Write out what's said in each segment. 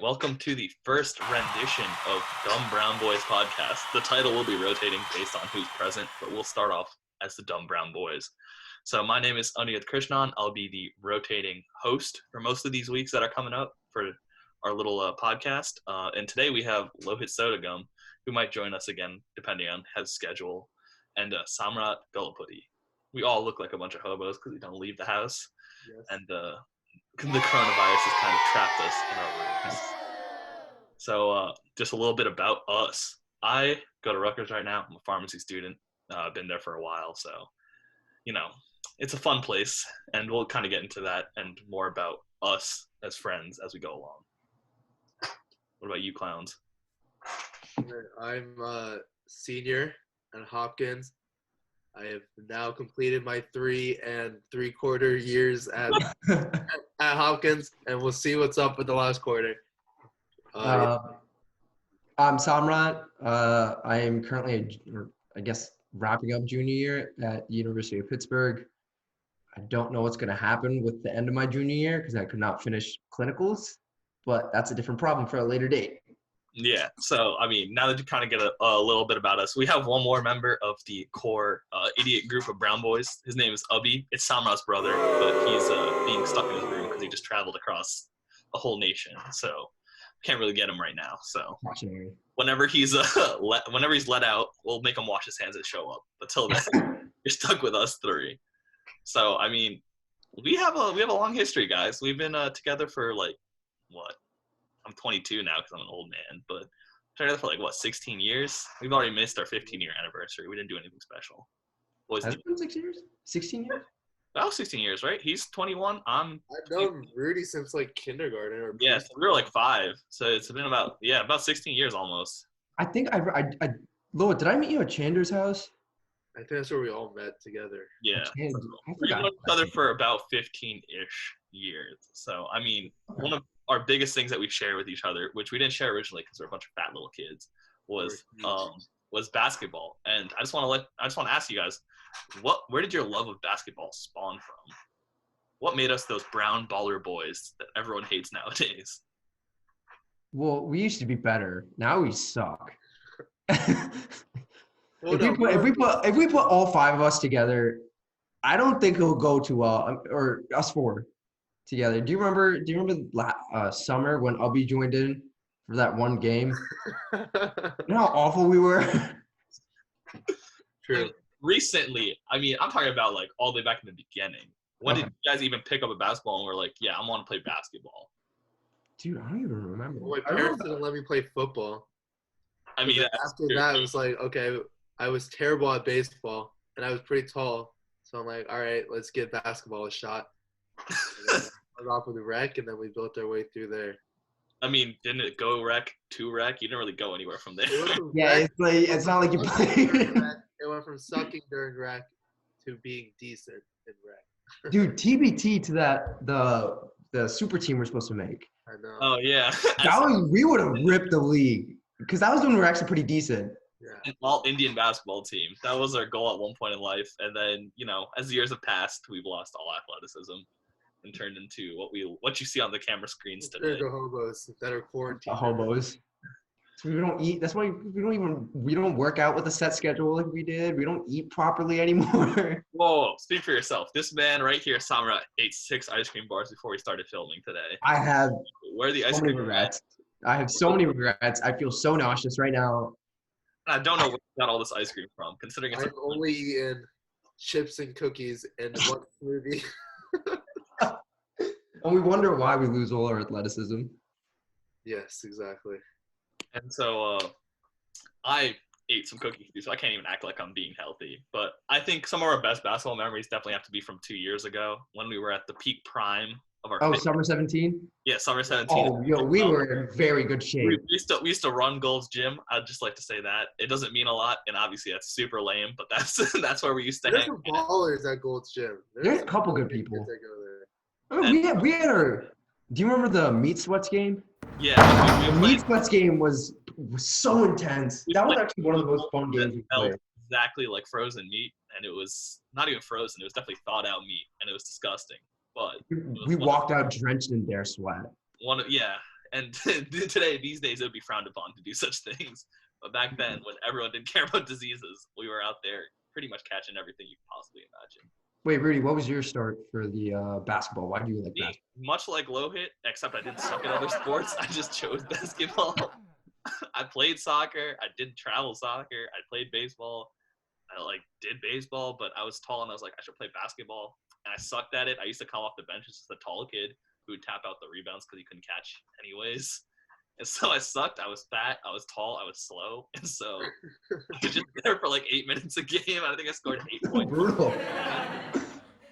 welcome to the first rendition of Dumb Brown Boys podcast. The title will be rotating based on who's present, but we'll start off as the Dumb Brown Boys. So my name is Aniyat Krishnan. I'll be the rotating host for most of these weeks that are coming up for our little podcast. And today we have Lohit Sodagum, who might join us again, depending on his schedule, and Samrat Gulapudi. We all look like a bunch of hobos because we don't leave the house. Yes. And the coronavirus has kind of trapped us in our rooms. So just a little bit about us. I go to Rutgers right now. I'm a pharmacy student. I've been there for a while, so, it's a fun place. And we'll kind of get into that and more about us as friends as we go along. What about you, clowns? I'm a senior at Hopkins. I have now completed my 3 3/4 years at Hopkins, and we'll see what's up with the last quarter. I'm Samrat. I am currently, wrapping up junior year at the University of Pittsburgh. I don't know what's going to happen with the end of my junior year because I could not finish clinicals, but that's a different problem for a later date. Yeah, so, now that you kind of get a little bit about us, we have one more member of the core idiot group of Brown Boys. His name is Ubby. It's Samrat's brother, but he's being stuck in his room because he just traveled across a whole nation, so can't really get him right now. So whenever he's let out, we'll make him wash his hands and show up. But till then, you're stuck with us 3. So, we have a long history, guys. We've been together for, what? I'm 22 now because I'm an old man, but together for 16 years? We've already missed our 15-year anniversary. We didn't do anything special. Has it been 6 years? 16 years? About 16 years, right? He's 21. I've known Rudy since kindergarten. Or yeah, so we were 5. So it's been about 16 years almost. I think Loa, did I meet you at Chander's house? I think that's where we all met together. Yeah. We've known each other for about 15-ish years. So, one of our biggest things that we share with each other, which we didn't share originally because we're a bunch of fat little kids, was basketball. And I just want to ask you guys, where did your love of basketball spawn from? What made us those brown baller boys that everyone hates nowadays? Well, we used to be better. Now we suck. If we put all 5 of us together, I don't think it'll go too well. Or us 4 together. Do you remember summer when Ubby joined in for that one game? You know how awful we were? True. Recently, I'm talking about all the way back in the beginning. When did you guys even pick up a basketball and were like, yeah, I want to play basketball? Dude, I don't even remember. Well, my parents didn't let me play football. After that, it was okay, I was terrible at baseball, and I was pretty tall. So I'm like, all right, let's give basketball a shot. I was off with the rec, and then we built our way through there. Didn't it go rec to rec? You didn't really go anywhere from there. Yeah, it's not like you played. It went from sucking during rec to being decent in rec. Dude, TBT to that the super team we're supposed to make. I know. Oh yeah. We would have ripped the league because that was when we were actually pretty decent. Yeah. An all-Indian basketball team. That was our goal at one point in life, and then as the years have passed, we've lost all athleticism and turned into what you see on the camera screens today. The hobos that are quarantined. The hobos. So we don't eat. That's why we don't work out with a set schedule like we did. We don't eat properly anymore. Whoa, speak for yourself. This man right here, Samra, ate 6 ice cream bars before we started filming today. I have Where are the ice cream regrets. I have so many regrets. I feel so nauseous right now. I don't know where you got all this ice cream from, considering it's I've only eaten chips and cookies and one smoothie. And we wonder why we lose all our athleticism. Yes, exactly. And so I ate some cookies, so I can't even act like I'm being healthy. But I think some of our best basketball memories definitely have to be from 2 years ago when we were at the peak prime of our Summer 17? Yeah, Summer 17. Oh, yo, we were in very good shape. We used to run Gold's Gym. I'd just like to say that. It doesn't mean a lot, and obviously that's super lame, but that's where we used to There's hang. some ballers at Gold's Gym. There's a couple good people. That go there. We had our – do you remember the Meat Sweats game? Yeah. The Meat Sweats game was so intense. That was actually one of the most fun games we played. Exactly like frozen meat, and it was not even frozen. It was definitely thawed out meat, and it was disgusting. But we walked out drenched in their sweat. And these days, it would be frowned upon to do such things. But back then, when everyone didn't care about diseases, we were out there pretty much catching everything you could possibly imagine. Wait, Rudy, what was your start for the basketball? Why do you like basketball? Much like Lohit, except I didn't suck at other sports. I just chose basketball. I played soccer. I did travel soccer. I played baseball. I did baseball, but I was tall and I was like, I should play basketball. And I sucked at it. I used to come off the bench as just a tall kid who would tap out the rebounds because he couldn't catch anyways. And so I sucked. I was fat. I was tall. I was slow. And so I was just there for 8 minutes a game. I think I scored 8 points. Brutal.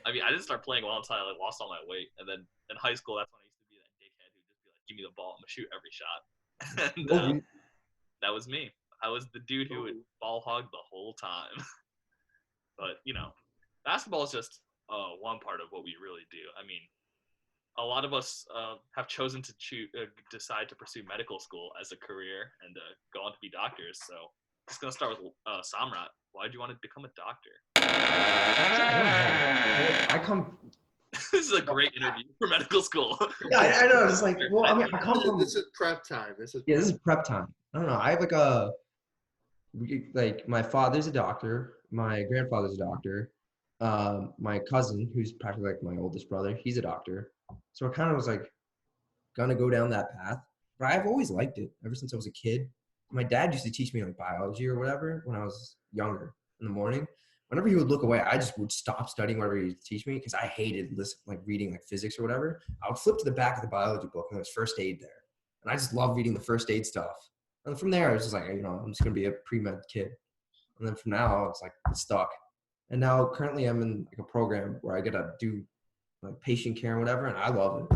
I mean, I didn't start playing well until I lost all my weight. And then in high school, that's when I used to be that dickhead who'd just be like, give me the ball. I'm going to shoot every shot. And that was me. I was the dude who would ball hog the whole time. But, basketball is just one part of what we really do. I mean, a lot of us have chosen to decide to pursue medical school as a career and go on to be doctors. So I'm just going to start with Samrat. Why did you want to become a doctor? I come. This is a great interview for medical school. Yeah, I know. It's like, well, I mean, I come from. This is prep time. This is prep time. I don't know. I have my father's a doctor. My grandfather's a doctor. My cousin, who's practically like my oldest brother, he's a doctor. So I kind of was gonna go down that path. But I've always liked it ever since I was a kid. My dad used to teach me biology or whatever when I was younger in the morning. Whenever he would look away, I just would stop studying whatever he would teach me because I hated reading physics or whatever. I would flip to the back of the biology book and there was first aid there. And I just love reading the first aid stuff. And from there, I was just I'm just going to be a pre-med kid. And then from now, it's it's stuck. And now currently I'm in a program where I get to do patient care and whatever, and I love it.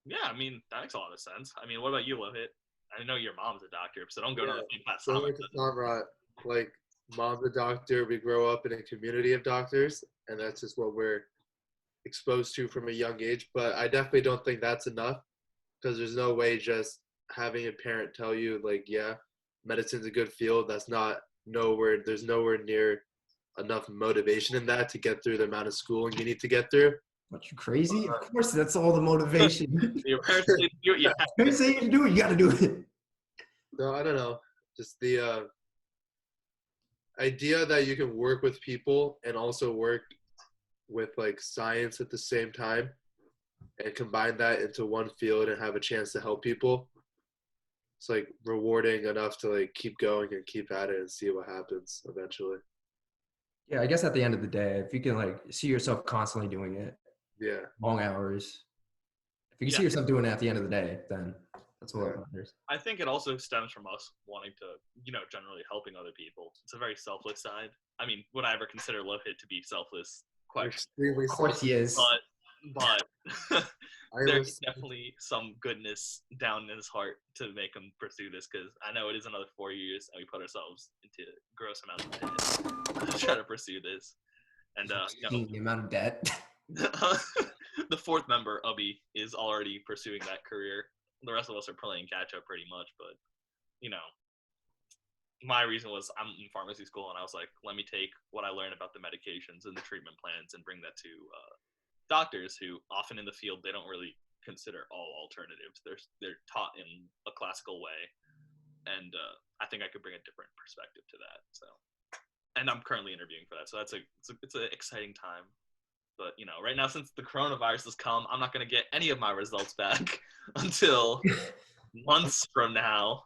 Yeah, I mean, that makes a lot of sense. I mean, what about you, Lohit? I know your mom's a doctor, so don't go to the same class. Mom's a doctor. We grow up in a community of doctors, and that's just what we're exposed to from a young age. But I definitely don't think that's enough because there's no way just having a parent tell you, yeah, medicine's a good field. There's nowhere near enough motivation in that to get through the amount of schooling you need to get through. What, you crazy? Of course, that's all the motivation. Your parents say do it, you have to. They say you do it, you got to do it. No, I don't know. Just the idea that you can work with people and also work with science at the same time and combine that into one field and have a chance to help people. It's rewarding enough to keep going and keep at it and see what happens eventually. Yeah, I guess at the end of the day, if you can see yourself constantly doing it, yeah, long hours. If you can see yourself doing it at the end of the day, then that's all that matters. I think it also stems from us wanting to, generally helping other people. It's a very selfless side. I mean, would I ever consider Lohit to be selfless? Extremely selfless. Of course he is. But there's definitely some goodness down in his heart to make him pursue this because I know it is another 4 years and we put ourselves into gross amounts of debt to try to pursue this. And the amount of debt. The fourth member, Ubby, is already pursuing that career. The rest of us are playing catch up pretty much, but my reason was I'm in pharmacy school and I was like, let me take what I learned about the medications and the treatment plans and bring that to doctors who often in the field they don't really consider all alternatives. They're taught in a classical way, and I think I could bring a different perspective to that. So, and I'm currently interviewing for that, so it's an exciting time. But right now since the coronavirus has come, I'm not going to get any of my results back until months from now.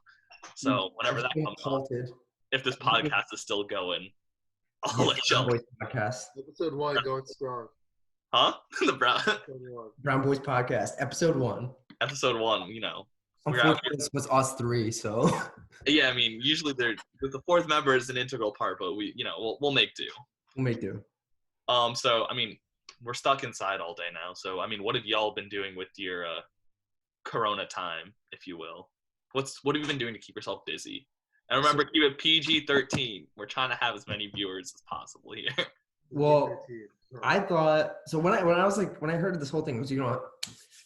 So whenever that comes up, if this podcast is still going, I'll let you know. Podcast. Episode 1 going strong. Huh? The Brown Boys Podcast, episode 1. Episode 1, Unfortunately, this was us 3, so. Yeah, I mean, usually the fourth member is an integral part, but we'll make do. We'll make do. So I mean, we're stuck inside all day now. So I mean, what have y'all been doing with your Corona time, if you will? What have you been doing to keep yourself busy? And remember, keep it PG-13. We're trying to have as many viewers as possible here. Well, I thought so when I heard of this whole thing, it was I'm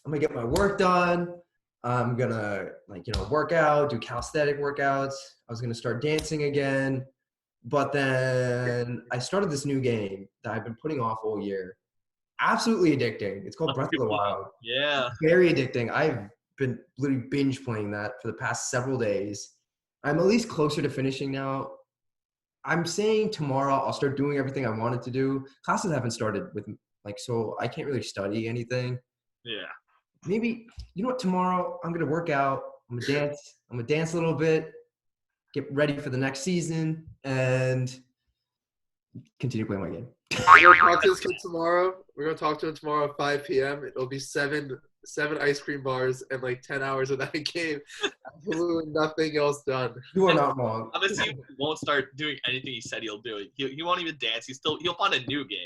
gonna get my work done. I'm gonna work out, do calisthenic workouts. I was gonna start dancing again, but then I started this new game that I've been putting off all year. Absolutely addicting. It's called Breath of the Wild. Yeah. Very addicting. been literally binge playing that for the past several days. I'm at least closer to finishing now. I'm saying tomorrow I'll start doing everything I wanted to do. Classes haven't started with so I can't really study anything. Yeah. Maybe, you know what, tomorrow I'm gonna work out. I'm gonna dance a little bit, get ready for the next season, and continue playing my game. We're gonna talk to this kid tomorrow. We're gonna talk to him tomorrow at 5 p.m. It'll be seven ice cream bars and like 10 hours of that game. Absolutely nothing else done. You are not wrong. I'm assuming he won't start doing anything he said he'll do. He won't even dance. He'll find a new game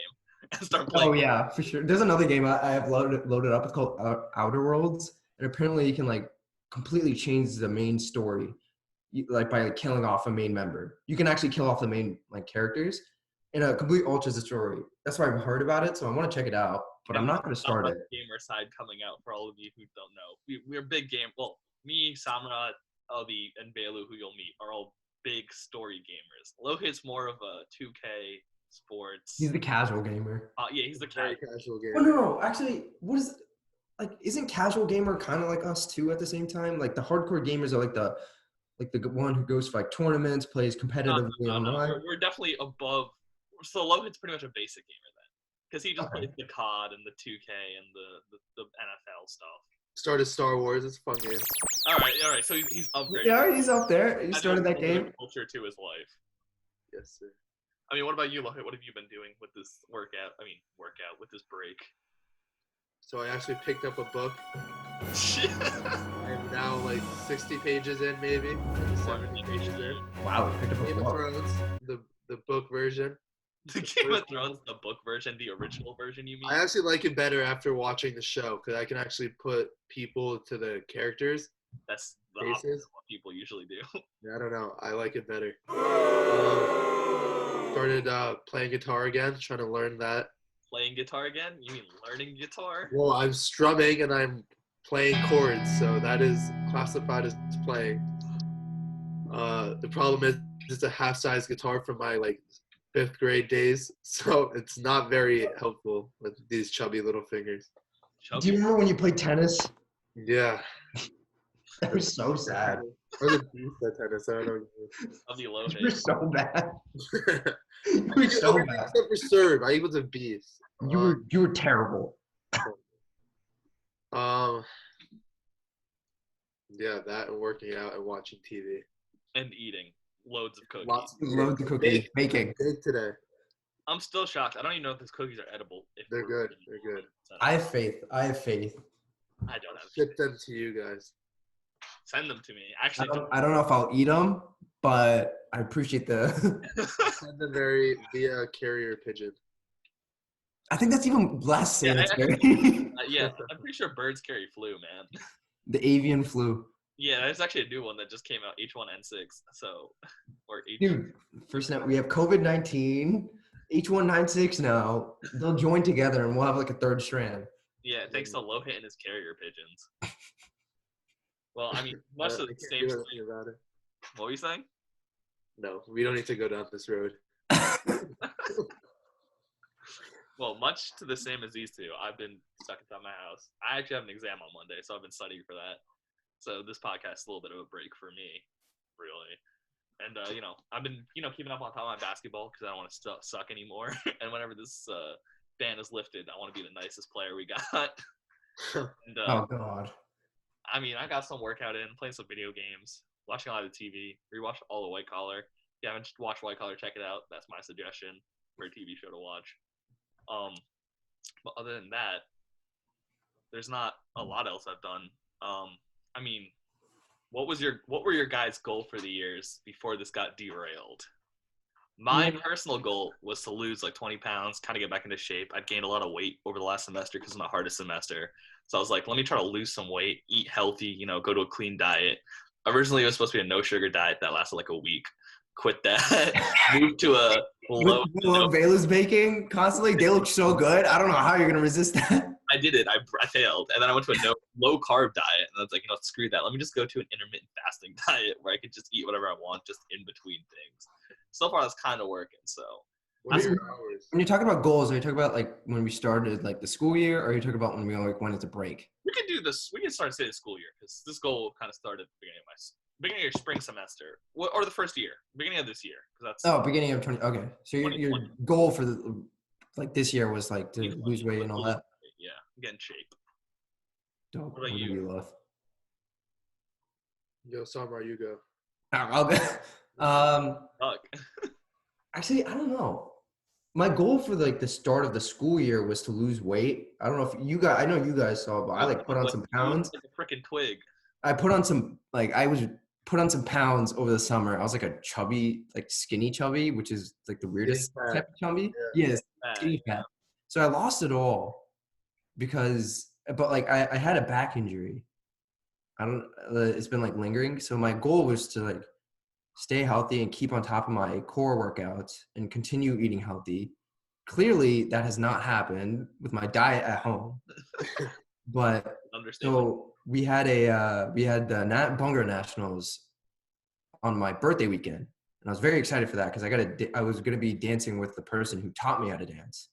and start playing. Oh yeah, for sure. There's another game I have loaded up. It's called Outer Worlds, and apparently you can completely change the main story, by killing off a main member. You can actually kill off the main characters, and a complete alters the story. That's why I've heard about it, so I want to check it out. But I'm not going to start it. Gamer side coming out for all of you who don't know. We're big game. Well, me, Samrat, Albi, and Belu, who you'll meet, are all big story gamers. Lohit's more of a 2K sports. He's the casual gamer. Yeah, he's the casual gamer. Oh no, actually, what is isn't casual gamer kind of like us too at the same time? Like the hardcore gamers are the one who goes for tournaments, plays competitively online. We're definitely above. So Lohit's pretty much a basic gamer then, because he just plays the COD and the 2K and the NFL stuff. Started Star Wars. It's a fun game. All right. So he's upgraded. Yeah, he's up there. He started that game. Culture to his life. Yes, sir. I mean, what about you, Lohit? What have you been doing with this workout with this break? So I actually picked up a book. I am now 60 pages in, maybe 70 pages in. Wow, you picked up a Game of book. Thrones, the book version. The Game of Thrones, the book version, the original version, you mean? I actually like it better after watching the show because I can actually put people to the characters. That's the opposite of what people usually do. Yeah, I don't know. I like it better. Started playing guitar again, trying to learn that. Playing guitar again? You mean learning guitar? Well, I'm strumming and I'm playing chords, so that is classified as playing. The problem is it's a half-size guitar from my 5th grade days, so it's not very helpful with these chubby little fingers. Do you remember when you played tennis? Yeah. That was so sad. I was a beast at tennis. I don't know. You were so bad. You were were so bad. Except for serve, I was a beast. You were terrible. Yeah, that and working out and watching TV. And eating loads of cookies. Loads of cookies. Baking. Bake today. I'm still shocked. I don't even know if those cookies are edible. They're good. They're good. I have faith. I don't have Ship them to you guys. Send them to me. Actually, I don't know if I'll eat them, but I appreciate the. Send them via carrier pigeon. I think that's even less sanitary. Yeah, I'm pretty sure birds carry flu, man. The avian flu. Yeah, there's actually a new one that just came out, H1N6. So, or H. Dude, first now we have COVID-19, H1N6 now. They'll join together and we'll have a third strand. Yeah, thanks to Lohit and his carrier pigeons. Well, I mean, much of the same thing. About it. What were you saying? No, we don't need to go down this road. Well, much to the same as these two, I've been stuck inside my house. I actually have an exam on Monday, so I've been studying for that. So this podcast is a little bit of a break for me, really. And, I've been, keeping up on top of my basketball because I don't want to suck anymore. And whenever this ban is lifted, I want to be the nicest player we got. And, oh, God. I mean, I got some workout in, playing some video games, watching a lot of TV, rewatched all of White Collar. If you haven't watched White Collar, check it out. That's my suggestion for a TV show to watch. But other than that, there's not a lot else I've done. I mean, what were your guys' goal for the years before this got derailed? My personal goal was to lose 20 pounds, kind of get back into shape. I'd gained a lot of weight over the last semester because it's my hardest semester. So I was like, let me try to lose some weight, eat healthy, go to a clean diet. Originally, it was supposed to be a no-sugar diet that lasted a week. Quit that. Moved to a low. Baylor's baking constantly. They look so good. I don't know how you're going to resist that. I did it. I failed. And then I went to a low-carb diet. And I was like, screw that. Let me just go to an intermittent fasting diet where I could just eat whatever I want just in between things. So far, that's kind of working. So What are your hours? When you're talking about goals, are you talking about like when we started like the school year, or are you talking about when we like went into break? We can do this. We can start the school year because this goal kind of started at the beginning of your spring semester, or the first year, beginning of this year, because that's beginning of 20. Okay, so your goal for the like this year was like to lose weight and all that. Yeah, get in shape. Dope. What about you, Love? Yo, Samar, you go. I'll go. Actually, I don't know. My goal for like the start of the school year was to lose weight. I don't know if you guys. I know you guys saw, but I like put on some pounds. Like a freaking twig. I put on some put on some pounds over the summer. I was like a chubby, like skinny chubby, which is like the weirdest type of chubby. Yeah, skinny fat. So I lost it all but like I had a back injury. It's been like lingering. So my goal was to like stay healthy and keep on top of my core workouts and continue eating healthy. Clearly, that has not happened with my diet at home. But so we had the Bunga Nationals on my birthday weekend, and I was very excited for that because I was gonna be dancing with the person who taught me how to dance.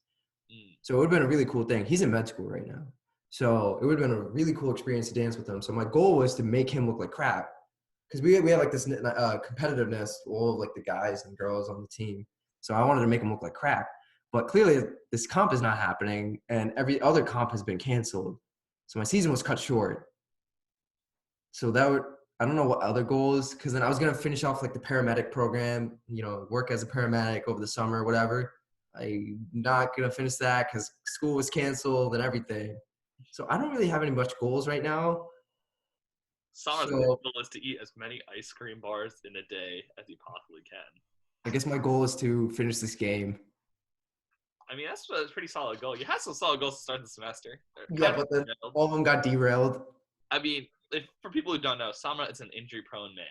So it would have been a really cool thing. He's in med school right now, so it would have been a really cool experience to dance with him. So my goal was to make him look like crap. Because we have like this competitiveness, all of like the guys and girls on the team. So I wanted to make them look like crap. But clearly this comp is not happening, and every other comp has been canceled. So my season was cut short. So I don't know what other goals, because then I was going to finish off like the paramedic program, work as a paramedic over the summer, whatever. I'm not going to finish that because school was canceled and everything. So I don't really have any much goals right now. Sama's goal is to eat as many ice cream bars in a day as he possibly can. I guess my goal is to finish this game. I mean, that's a pretty solid goal. You had some solid goals to start the semester. Yeah, but then all of them got derailed. I mean, for people who don't know, Sama is an injury-prone man.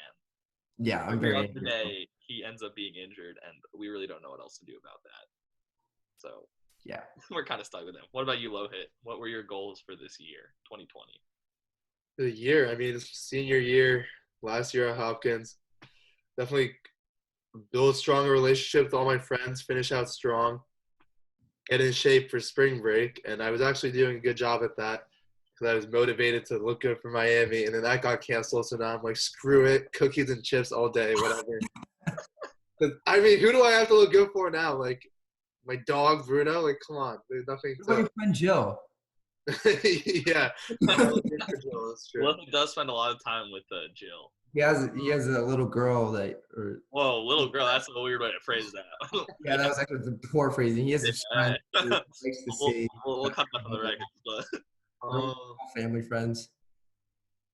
Yeah, I'm very injured. Today, he ends up being injured, and we really don't know what else to do about that. So, yeah, we're kind of stuck with him. What about you, Lohit? What were your goals for this year, 2020? The year, I mean, senior year, last year at Hopkins, definitely build a stronger relationship with all my friends, finish out strong, get in shape for spring break. And I was actually doing a good job at that because I was motivated to look good for Miami. And then that got canceled. So now I'm like, screw it, cookies and chips all day, whatever. I mean, who do I have to look good for now? Like my dog, Bruno? Like, come on. There's nothing to... What about your friend Jill? Yeah. Well, he does spend a lot of time with Jill. He has a little girl Whoa, little girl, that's a weird way to phrase that. Yeah, that was actually the poor phrasing. He has a friend who likes to see. We'll cut that from the record, but family friends.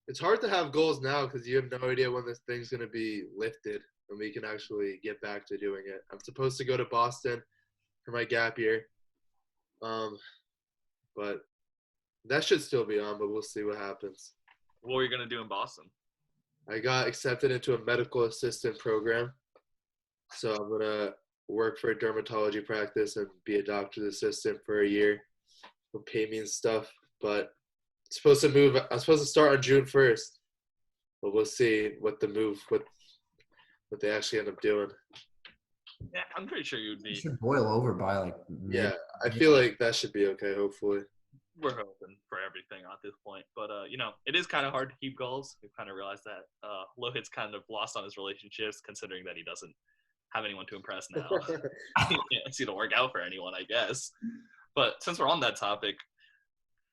It's hard to have goals now because you have no idea when this thing's gonna be lifted and we can actually get back to doing it. I'm supposed to go to Boston for my gap year. But that should still be on, but we'll see what happens. What were you going to do in Boston? I got accepted into a medical assistant program. So I'm going to work for a dermatology practice and be a doctor's assistant for a year. They'll pay me and stuff. But I'm supposed to start on June 1st. But we'll see what they actually end up doing. Yeah, I'm pretty sure you'd be. It should boil over by like. Yeah, I feel like that should be okay, hopefully. We're hoping for everything at this point. But, it is kind of hard to keep goals. We've kind of realized that. Lohit's kind of lost on his relationships, considering that he doesn't have anyone to impress now. He can't see to work out for anyone, I guess. But since we're on that topic,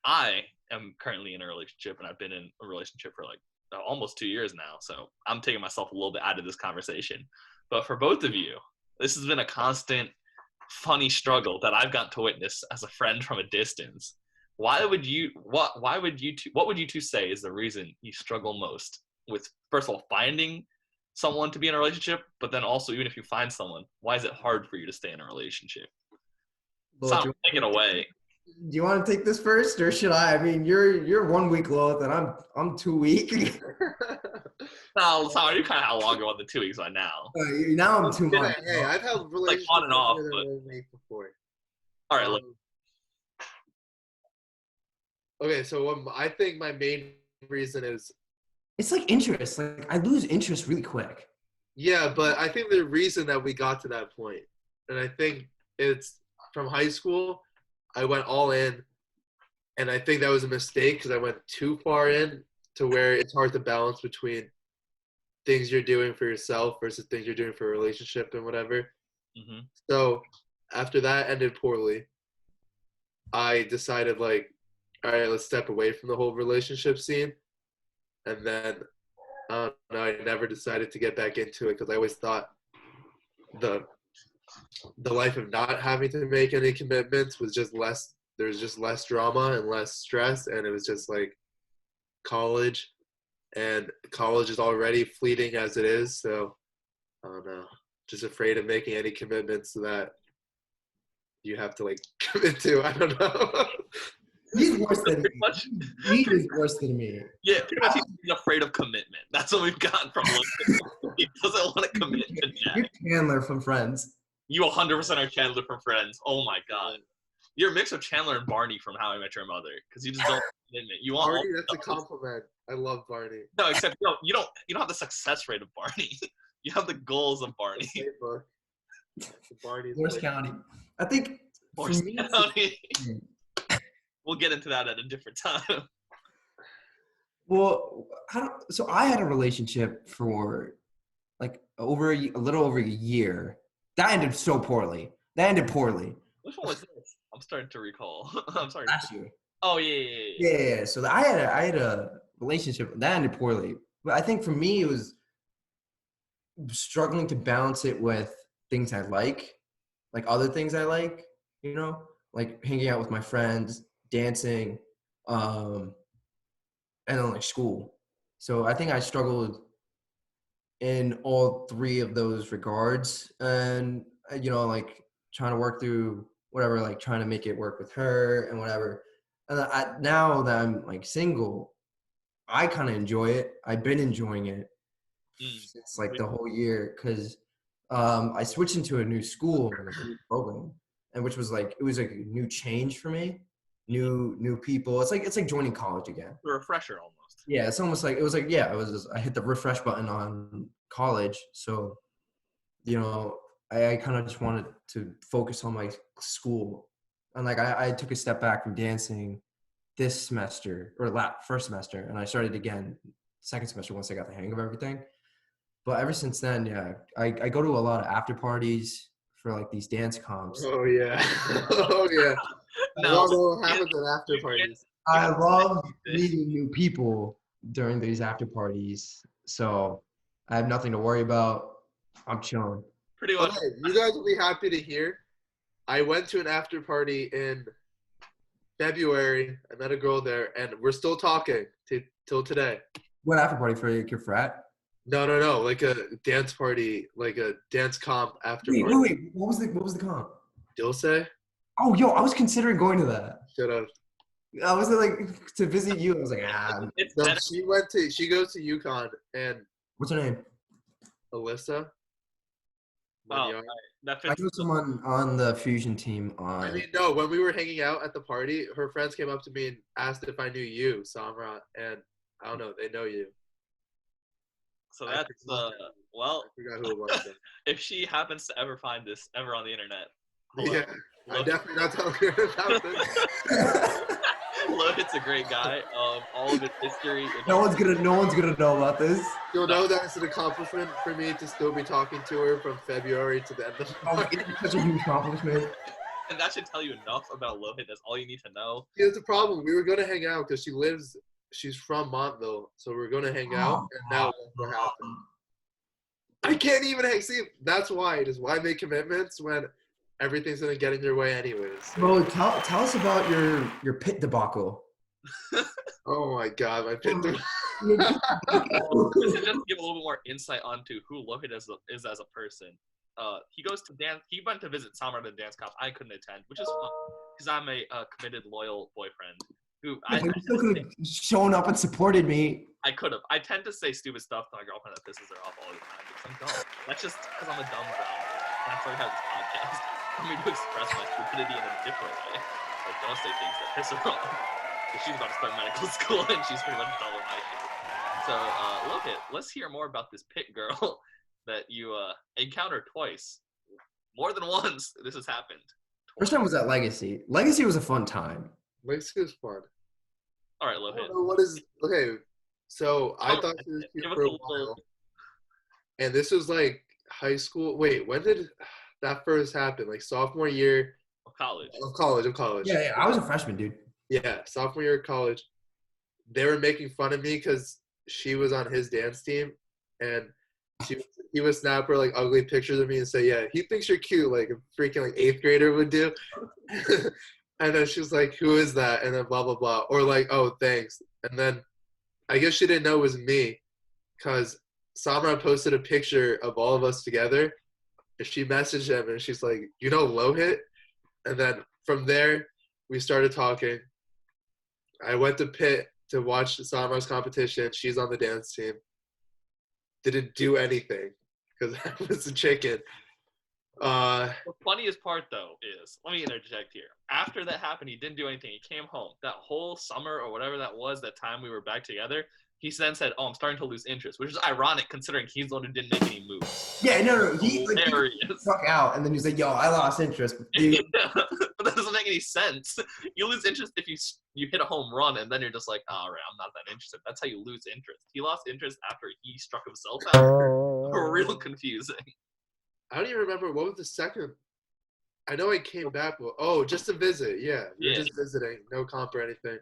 I am currently in a relationship, and I've been in a relationship for like almost 2 years now. So I'm taking myself a little bit out of this conversation. But for both of you, this has been a constant, funny struggle that I've got to witness as a friend from a distance. What would you two say is the reason you struggle most with, first of all, finding someone to be in a relationship, but then also, even if you find someone, why is it hard for you to stay in a relationship? Stop taking away. Do you want to take this first, or should I? I mean, you're 1 week low, and I'm 2 weeks. No, sorry, you kind of how long ago on the 2 weeks by now. Now I'm 2 months. Hey, I've had relationships like on and off, before. All right, look. Okay, so I think my main reason is it's like interest. Like I lose interest really quick. Yeah, but I think the reason that we got to that point, and I think it's from high school. I went all in, and I think that was a mistake because I went too far in to where it's hard to balance between things you're doing for yourself versus things you're doing for a relationship and whatever. Mm-hmm. So after that ended poorly, I decided like, all right, let's step away from the whole relationship scene. And then no, I never decided to get back into it because I always thought the life of not having to make any commitments was just less. There's just less drama and less stress, and it was just like college, and college is already fleeting as it is. So I don't know, just afraid of making any commitments that you have to like commit to. I don't know. He's worse than Pretty me. much. He is worse than me. Yeah, pretty much he's afraid of commitment. That's what we've gotten from Logan. He doesn't want to commit to You're Jack. Chandler from Friends. You 100% are Chandler from Friends. Oh my god. You're a mix of Chandler and Barney from How I Met Your Mother, because you just don't commitment. You want Barney, that's a compliment. I love Barney. No, except you don't have the success rate of Barney. You have the goals of Barney. Barney's Morris County. I think for Morris me, County. We'll get into that at a different time. well, so I had a relationship for like a little over a year. That ended so poorly. Which one was this? I'm starting to recall. I'm sorry. Last year. Oh yeah. Yeah. So I had a relationship that ended poorly. But I think for me, it was struggling to balance it with things I like other things I like, like hanging out with my friends, dancing, and then like school. So I think I struggled in all three of those regards, and like trying to work through whatever, like trying to make it work with her and whatever. And now that I'm like single, I kind of enjoy it. I've been enjoying it since like the whole year because I switched into a new school, a new program, and which was like it was like a new change for me, new people. It's like joining college again. A refresher almost. Yeah, it's almost like it was like I hit the refresh button on college, so I kind of just wanted to focus on my school, and like I took a step back from dancing this semester or first semester, and I started again second semester once I got the hang of everything. But ever since then, yeah, I go to a lot of after parties for like these dance comps. Oh yeah, oh yeah. I love what happens at after parties. I love meeting new people during these after parties, so I have nothing to worry about. I'm chilling. Pretty much. Okay, you guys will be happy to hear. I went to an after party in February. I met a girl there, and we're still talking till today. What after party for your frat? No, like a dance party, like a dance comp after Wait, party. wait, what was the comp? Dilse? Oh, yo, I was considering going to that. Should have. I was like to visit you. I was like, No, she goes to UConn, and what's her name? Alyssa. Oh, that fits. I know someone on the fusion team. I mean, no. When we were hanging out at the party, her friends came up to me and asked if I knew you, Samra, and I don't know. They know you. So that's well. I forgot who it was. If she happens to ever find this ever on the internet, yeah, I'm definitely not telling her about this. Lohit's a great guy. All of his history. No one's gonna know about this. You'll know that it's an accomplishment for me to still be talking to her from February to the end of the month. It's such a huge accomplishment. And that should tell you enough about Lohit. That's all you need to know. Here's the problem. We were gonna hang out because she's from Montville, so we're gonna hang out, and now what happened? I can't even see. That's why. Just why make commitments when everything's gonna get in your way anyways. Bro, tell us about your pit debacle. Oh my god, my pit debacle. Just to give a little bit more insight onto who Lohit is as a person. He goes to dance. He went to visit Samar at the dance comp. I couldn't attend, which is fun because I'm a committed, loyal boyfriend. Who you still could have shown up and supported me. I could have. I tend to say stupid stuff to my girlfriend that pisses her off all the time because I'm dumb. That's just because I'm a dumb brown. That's why we have this podcast. For me to express my stupidity in a different way. Like, don't say things that piss her off. Because she's about to start medical school and she's pretty much done with my shit. So, Lohit, let's hear more about this pit girl that you encountered twice. more than once this has happened. First time was at Legacy. Legacy was a fun time. Legacy was fun. All right, love it. What is okay? So I thought she was cute for a while, and this was like high school. Wait, when did that first happen? Like sophomore year of college. Of college. Yeah, I was a freshman, dude. Yeah, sophomore year of college. They were making fun of me because she was on his dance team, and he would snap her like ugly pictures of me and say, "Yeah, he thinks you're cute," like a freaking like 8th grader would do. And then she was like, "Who is that?" And then blah blah blah, or like, "Oh, thanks." And then I guess she didn't know it was me, because Samra posted a picture of all of us together, and she messaged him, and she's like, "You know Lohit?" And then from there, we started talking. I went to Pitt to watch Samra's competition. She's on the dance team. Didn't do anything because I was a chicken. The funniest part, though, is, let me interject here. After that happened, he didn't do anything. He came home. That whole summer or whatever that was, that time we were back together, he then said, "Oh, I'm starting to lose interest," which is ironic considering he's the one who didn't make any moves. Yeah, no. He hilarious. Fuck out, and then he's like, "Yo, I lost interest." Dude. Yeah, but that doesn't make any sense. You lose interest if you hit a home run, and then you're just like, "All right, I'm not that interested." That's how you lose interest. He lost interest after he struck himself out. Real confusing. I don't even remember what was the second. I know I came back. Just a visit. Yeah, you're just visiting, no comp or anything.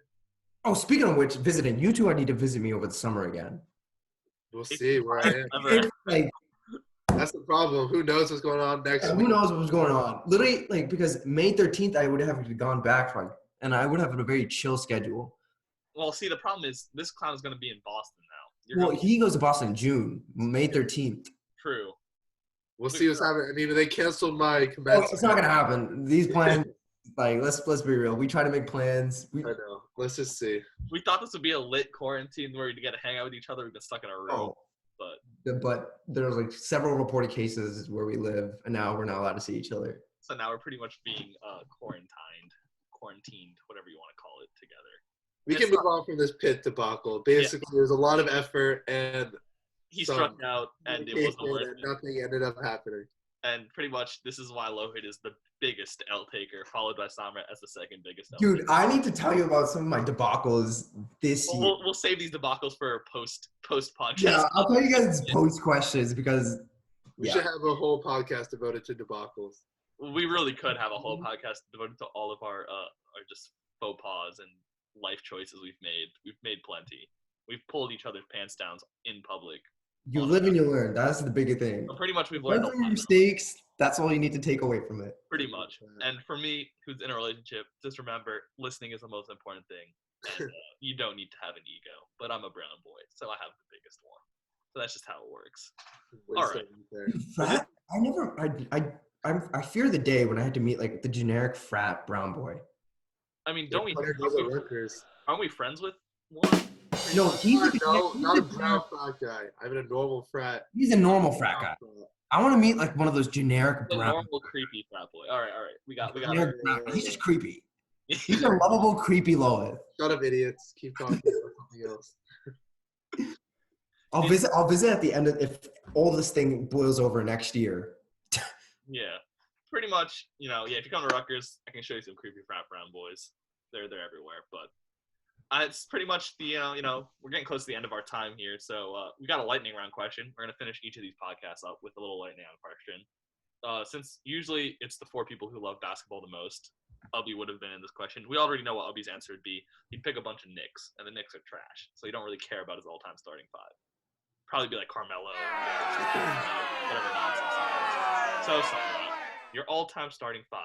Oh, speaking of which, visiting you two, I need to visit me over the summer again. We'll see where I am. Like, that's the problem. Who knows what's going on next week? Who knows what's going on? Literally, like, because May 13th, I would have gone back, and I would have a very chill schedule. Well, see, the problem is this clown is going to be in Boston now. He goes to Boston in June, May 13th. True. We'll see what's happening. I mean, they canceled my commencement. It's not gonna happen. These plans, like, let's be real. We try to make plans. I know. Let's just see. We thought this would be a lit quarantine where we'd get to hang out with each other. We've been stuck in a room. But there's like several reported cases where we live, and now we're not allowed to see each other. So now we're pretty much being quarantined, whatever you want to call it, together. We can move on from this Pitt debacle. Basically, there's a lot of effort, and he struck out, and it wasn't worth it. Nothing ended up happening. And pretty much, this is why Lohit is the biggest L taker, followed by Samra as the second biggest L taker. Dude, I need to tell you about some of my debacles this year. We'll save these debacles for post podcast. Yeah, I'll tell you guys post questions because we should have a whole podcast devoted to debacles. We really could have a whole podcast devoted to all of our just faux pas and life choices we've made. We've made plenty. We've pulled each other's pants down in public. You live and you learn. That's the big thing. So pretty much we've learned from your mistakes. That's all you need to take away from it. Pretty much. And for me, who's in a relationship, just remember, listening is the most important thing. And you don't need to have an ego. But I'm a brown boy, so I have the biggest one. So that's just how it works. All right. I fear the day when I had to meet like the generic frat brown boy. I mean, aren't we friends with one? No, he's not a brown frat guy. I'm a normal frat. He's a normal frat guy. I want to meet like one of those generic brown. Normal creepy frat boy. All right. We got He's just creepy. He's a lovable, creepy Lois. Shut up, idiots. Keep talking about something else. I'll visit at the end if all this thing boils over next year. Yeah. Pretty much, if you come to Rutgers, I can show you some creepy frat brown boys. They're everywhere, but it's pretty much we're getting close to the end of our time here, so we got a lightning round question. We're going to finish each of these podcasts up with a little lightning round question. Since usually it's the 4 people who love basketball the most, Ubby would have been in this question. We already know what Ubby's answer would be. He'd pick a bunch of Knicks, and the Knicks are trash, so you don't really care about his all-time starting 5. Probably be like Carmelo, whatever nonsense. So, your all-time starting 5.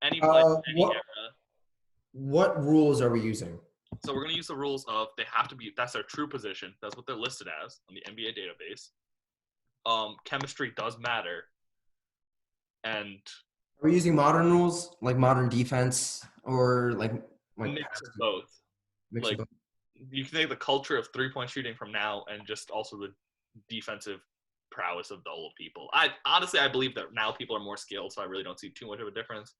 Any era. What rules are we using? So we're going to use the rules of they have to be – that's their true position. That's what they're listed as on the NBA database. Chemistry does matter. And – are we using modern rules, like modern defense or like mix of both. You can take the culture of three-point shooting from now and just also the defensive prowess of the old people. I believe that now people are more skilled, so I really don't see too much of a difference.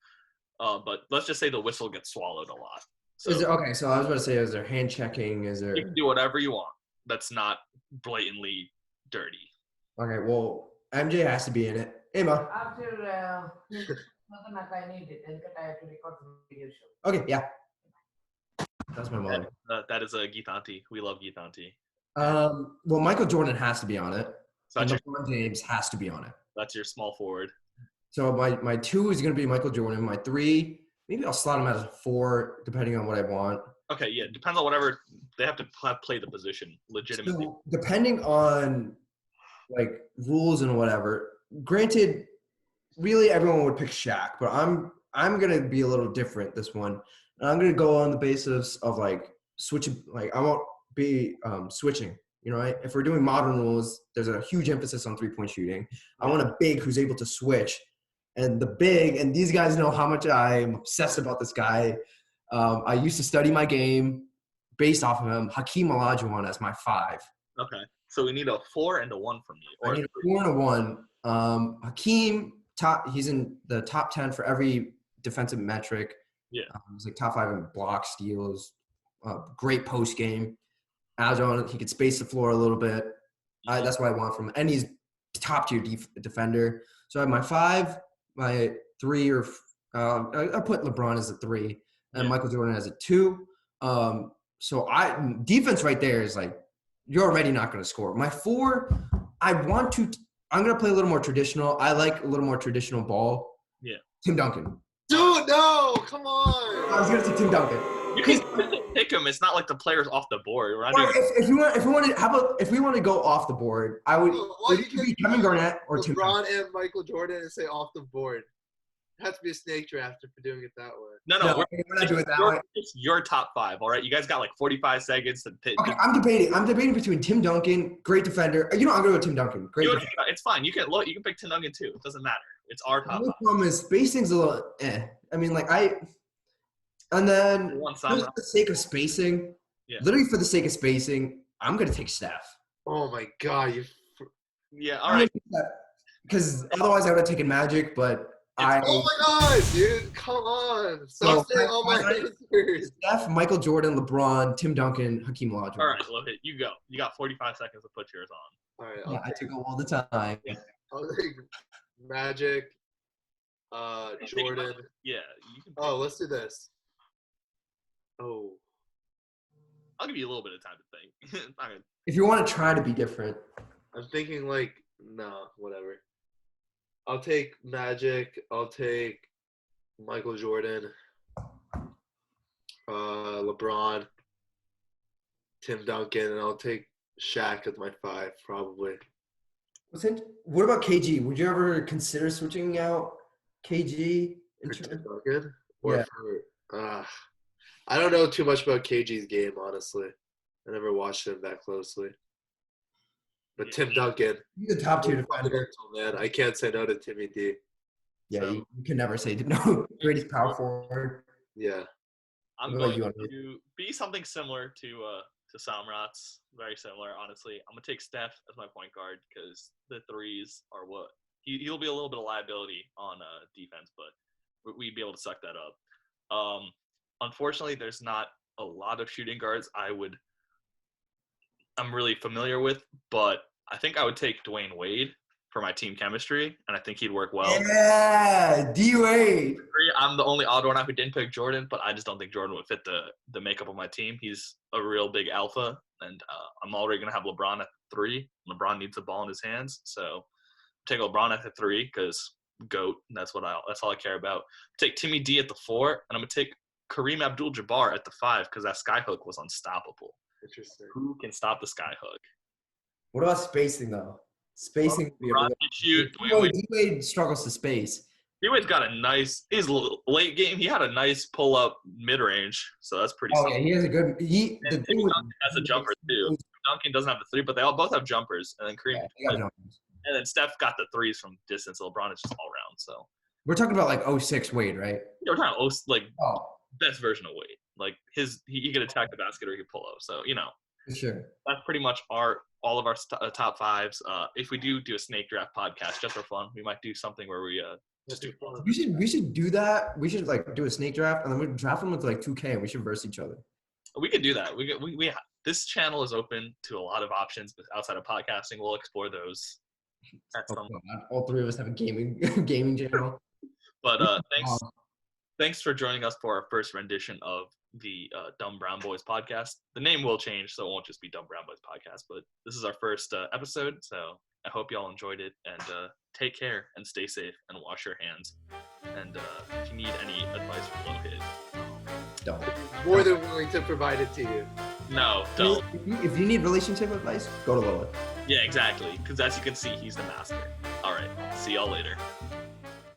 But let's just say the whistle gets swallowed a lot. So, so I was about to say, is there hand checking? Is there? You can do whatever you want. That's not blatantly dirty. Okay, well, MJ has to be in it. Hey, Ma. After nothing I need it, and I have to record the video show. Okay, yeah. That's my mom. That is a Gitanti. We love Gitanti. Well, Michael Jordan has to be on it. So And LeBron James has to be on it. That's your small forward. So my 2 is going to be Michael Jordan. My 3, maybe I'll slot him as a 4, depending on what I want. Okay, yeah, depends on whatever they have to play the position legitimately. So depending on like rules and whatever. Granted, really everyone would pick Shaq, but I'm gonna be a little different this one. And I'm gonna go on the basis of like switching. Like I won't be switching. You know, right? If we're doing modern rules, there's a huge emphasis on 3-point shooting. I want a big who's able to switch. And the big, and these guys know how much I'm obsessed about this guy. I used to study my game based off of him. Hakeem Olajuwon as my 5. Okay, so we need a 4 and a 1 from you. I need a 4 and a 1. Hakeem, he's in the top 10 for every defensive metric. Yeah. He's like top 5 in blocks, steals, great post game. Agile, he could space the floor a little bit. That's what I want from him. And he's top tier defender. So I have my 5, my 3, or I put LeBron as a 3, and Michael Jordan as a 2. So defense right there is like, you're already not going to score. My 4, I'm going to play a little more traditional. I like a little more traditional ball. Yeah. Tim Duncan. Dude, no, come on. I was going to say Tim Duncan. You can pick him. It's not like the player's off the board. If we want to go off the board, I would. It could be Kevin Garnett or Tim LeBron Duncan. and Michael Jordan and say off the board. It has to be a snake draft for doing it that way. No, we're not doing it that way. It's your top 5, all right? You guys got like 45 seconds to pick. Okay, I'm debating between Tim Duncan, great defender. I'm gonna go with Tim Duncan. Great defender. It's fine. You can pick Tim Duncan too. It doesn't matter. It's our top 5. The problem is spacing's a little I mean, and then just for the sake of spacing, literally for the sake of spacing, I'm gonna take Steph. Oh my God, all right. Because otherwise I would have taken Magic, but oh my God, dude, come on! Stop saying all my answers. Steph, Michael Jordan, LeBron, Tim Duncan, Hakeem Olajuwon. All right, Lohit, you go. You got 45 seconds to put yours on. All right, yeah, I took all the time. Yeah. I'll take Magic, Jordan. Yeah, you can. Oh, let's do this. Oh, I'll give you a little bit of time to think. If you want to try to be different, I'm thinking whatever. I'll take Magic. I'll take Michael Jordan, LeBron, Tim Duncan, and I'll take Shaq as my 5 probably. What about KG? Would you ever consider switching out KG? For Tim Duncan? Or for I don't know too much about KG's game, honestly. I never watched him that closely. But Tim Duncan, he's a top 2 defender. Man, I can't say no to Timmy D. Yeah, so, you can never say no. Greatest power forward. Yeah. I'm going to be something similar to Samrat's. Very similar, honestly. I'm going to take Steph as my point guard because the threes are what he'll be a little bit of liability on defense, but we'd be able to suck that up. Unfortunately, there's not a lot of shooting guards I'm really familiar with, but I think I would take Dwayne Wade for my team chemistry, and I think he'd work well. Yeah, D-Wade. I'm the only odd one out who didn't pick Jordan, but I just don't think Jordan would fit the makeup of my team. He's a real big alpha, and I'm already going to have LeBron at 3. LeBron needs the ball in his hands, so take LeBron at the 3 because GOAT, that's all I care about. Take Timmy D at the 4, and I'm going to take Kareem Abdul-Jabbar at the 5 because that skyhook was unstoppable. Interesting. Who can stop the skyhook? What about spacing, though? Spacing would be D-Wade struggles to space. D-Wade's got his late game, he had a nice pull-up mid-range, so that's pretty solid. Yeah, he has a good – Duncan has a jumper, too. Duncan doesn't have the 3, but they both have jumpers. And then Kareem and then Steph got the 3s from distance. LeBron is just all-around, so. We're talking about, 06 Wade, right? Yeah, we're talking best version of Wade. Like he could attack the basket or he could pull up. So for sure. That's pretty much all of our top 5s. If we do a snake draft podcast just for fun, we might do something where we just do fun. We should do that. We should do a snake draft and then we draft them with 2K and we should verse each other. We could do that. We this channel is open to a lot of options outside of podcasting. We'll explore those All three of us have a gaming channel. But thanks for joining us for our first rendition of the Dumb Brown Boys podcast. The name will change, so it won't just be Dumb Brown Boys podcast, but this is our first episode, so I hope y'all enjoyed it, and take care and stay safe and wash your hands. And if you need any advice from Low-Hit, don't. More than willing to provide it to you. No, don't. If you need relationship advice, go to Low-Hit. Yeah, exactly, because as you can see, he's the master. All right, see y'all later.